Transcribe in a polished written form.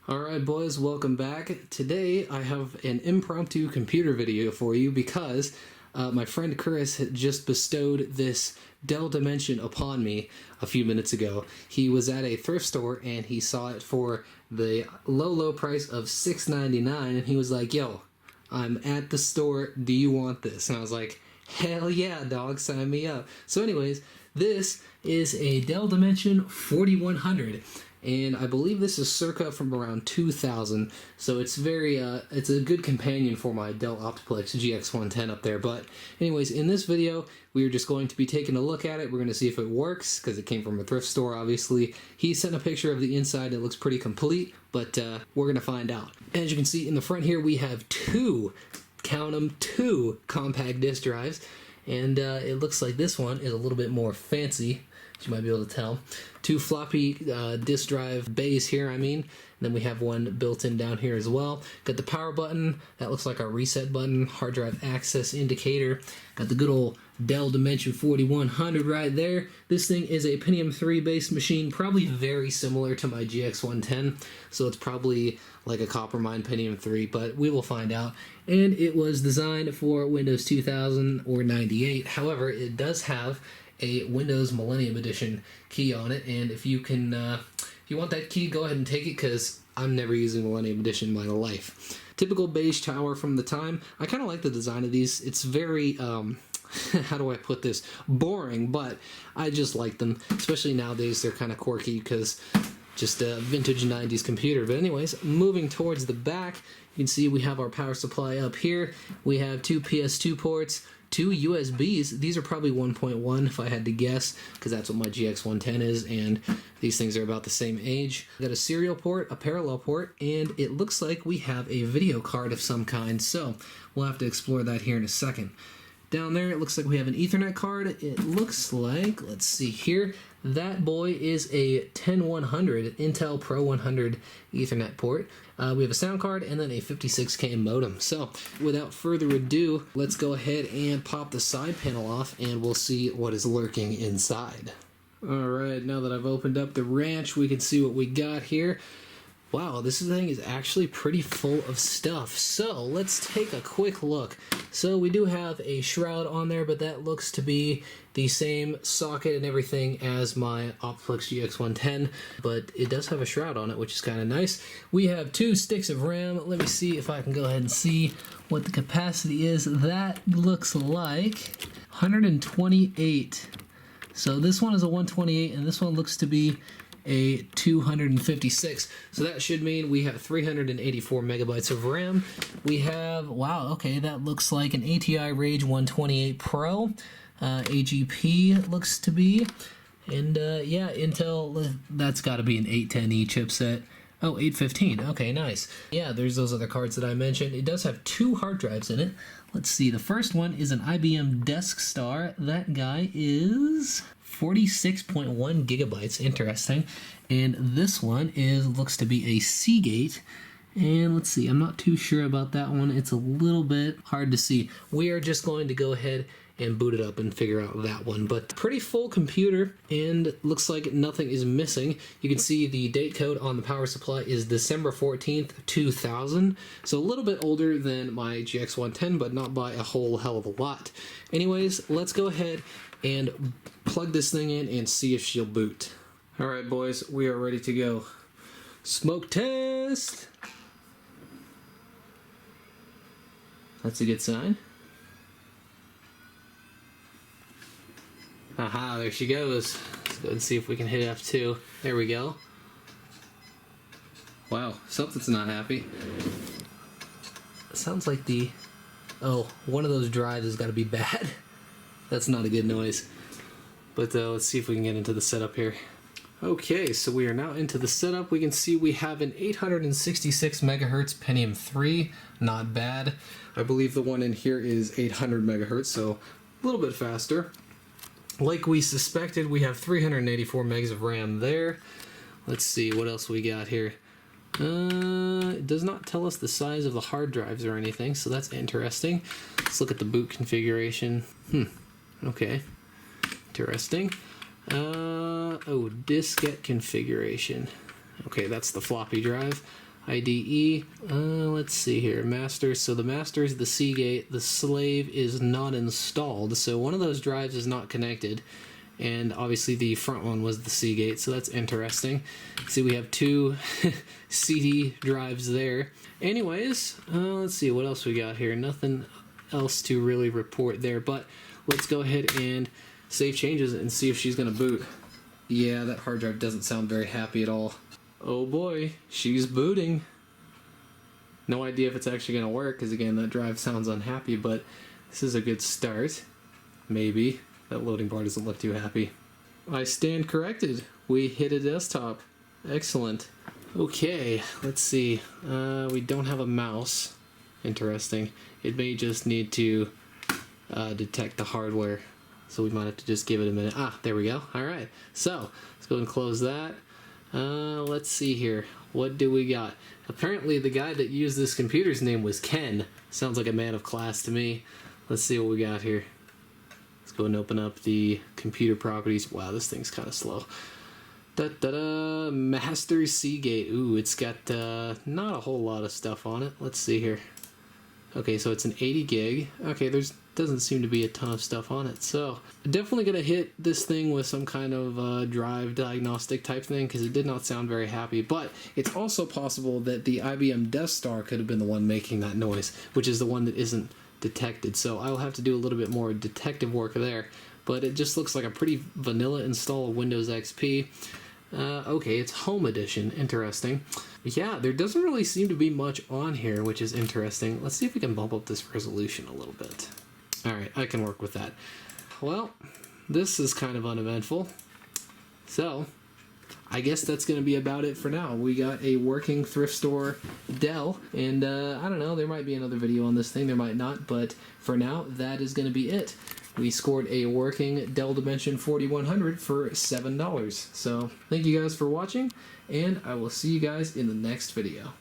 Alright boys, welcome back. Today I have an impromptu computer video for you because my friend Chris had just bestowed this Dell Dimension upon me a few minutes ago. He was at a thrift store and he saw it for the low price of $6.99 and he was like, yo, I'm at the store, do you want this? And I was like, hell yeah, dog, sign me up. So anyways, this is a Dell Dimension 4100. And I believe this is circa from around 2000, so it's it's a good companion for my Dell Optiplex GX110 up there. But anyways, in this video, we are just going to be taking a look at it. We're going to see if it works, because it came from a thrift store, obviously. He sent a picture of the inside. It looks pretty complete, but we're going to find out. As you can see in the front here, we have two, count them, two compact disk drives. And it looks like this one is a little bit more fancy, as you might be able to tell. Two floppy disk drive bays here, and then we have one built in down here as well. Got the power button, that looks like our reset button, hard drive access indicator. Got the good old Dell Dimension 4100 right there. This thing is a Pentium 3 based machine, probably very similar to my GX110, so it's probably like a Coppermine Pentium 3, but we will find out. And it was designed for Windows 2000 or 98. However, it does have a Windows Millennium Edition key on it, and if you can, if you want that key, go ahead and take it, because I'm never using Millennium Edition in my life. Typical beige tower from the time. I kind of like the design of these. It's very, how do I put this? Boring, but I just like them, especially nowadays. They're kind of quirky, because just a vintage 90s computer. But anyways, moving towards the back, you can see we have our power supply up here. We have two PS2 ports, two USBs. These are probably 1.1 if I had to guess, because that's what my GX110 is, and these things are about the same age. Got a serial port, a parallel port, and it looks like we have a video card of some kind, so we'll have to explore that here in a second. Down there, it looks like we have an Ethernet card. It looks like, let's see here, that boy is a 10100 Intel Pro 100 Ethernet port. We have a sound card and then a 56K modem. So without further ado, let's go ahead and pop the side panel off and we'll see what is lurking inside. Alright, now that I've opened up the ranch, we can see what we got here. Wow, this thing is actually pretty full of stuff. So let's take a quick look. So we do have a shroud on there, but that looks to be the same socket and everything as my Optiplex GX110, but it does have a shroud on it, which is kind of nice. We have two sticks of RAM. Let me see if I can go ahead and see what the capacity is. That looks like 128. So this one is a 128, and this one looks to be a 256. So that should mean we have 384 megabytes of RAM. We have, wow, okay, that looks like an ATI Rage 128 Pro. AGP it looks to be. And yeah, Intel, that's got to be an 810E chipset. Oh, 815. Okay, nice. Yeah, there's those other cards that I mentioned. It does have two hard drives in it. Let's see. The first one is an IBM DeskStar. That guy is 46.1 gigabytes. Interesting. And this one looks to be a Seagate. And let's see. I'm not too sure about that one. It's a little bit hard to see. We are just going to go ahead and boot it up and figure out that one. But pretty full computer, and looks like nothing is missing. You can see the date code on the power supply is December 14th, 2000. So a little bit older than my GX110, but not by a whole hell of a lot. Anyways, let's go ahead and plug this thing in and see if she'll boot. Alright boys, we are ready to go. Smoke test! That's a good sign. Aha, there she goes. Let's go and see if we can hit F2. There we go. Wow, something's not happy. It sounds like one of those drives has got to be bad. That's not a good noise. But let's see if we can get into the setup here. Okay, so we are now into the setup. We can see we have an 866 megahertz Pentium 3. Not bad. I believe the one in here is 800 megahertz, so a little bit faster. Like we suspected, we have 384 megs of RAM there. Let's see what else we got here. It does not tell us the size of the hard drives or anything, so that's interesting. Let's look at the boot configuration. Okay. Interesting. Oh, diskette configuration. Okay, that's the floppy drive. IDE. Let's see here. Master. So the master is the Seagate. The slave is not installed. So one of those drives is not connected. And obviously the front one was the Seagate. So that's interesting. See, we have two CD drives there. Anyways, let's see what else we got here. Nothing else to really report there. But let's go ahead and save changes and see if she's going to boot. Yeah, that hard drive doesn't sound very happy at all. Oh boy, she's booting. No idea if it's actually going to work, because again, that drive sounds unhappy, but this is a good start. Maybe. That loading bar doesn't look too happy. I stand corrected. We hit a desktop. Excellent. Okay, let's see. We don't have a mouse. Interesting. It may just need to detect the hardware, so we might have to just give it a minute. Ah, there we go. Alright, so let's go and close that. Let's see here. What do we got? Apparently the guy that used this computer's name was Ken. Sounds like a man of class to me. Let's see what we got here. Let's go and open up the computer properties. Wow, this thing's kind of slow. Da-da-da, Master Seagate. Ooh, it's got not a whole lot of stuff on it. Let's see here. Okay, so it's an 80 gig. Okay, doesn't seem to be a ton of stuff on it. So definitely gonna hit this thing with some kind of drive diagnostic type thing, because it did not sound very happy. But it's also possible that the IBM Death Star could have been the one making that noise, which is the one that isn't detected. So I'll have to do a little bit more detective work there. But it just looks like a pretty vanilla install of Windows XP. Okay, it's Home Edition. Interesting. Yeah, there doesn't really seem to be much on here, which is interesting. Let's see if we can bump up this resolution a little bit. Alright, I can work with that. Well, this is kind of uneventful. So, I guess that's going to be about it for now. We got a working thrift store Dell, and I don't know, there might be another video on this thing, there might not, but for now, that is going to be it. We scored a working Dell Dimension 4100 for $7. So, thank you guys for watching, and I will see you guys in the next video.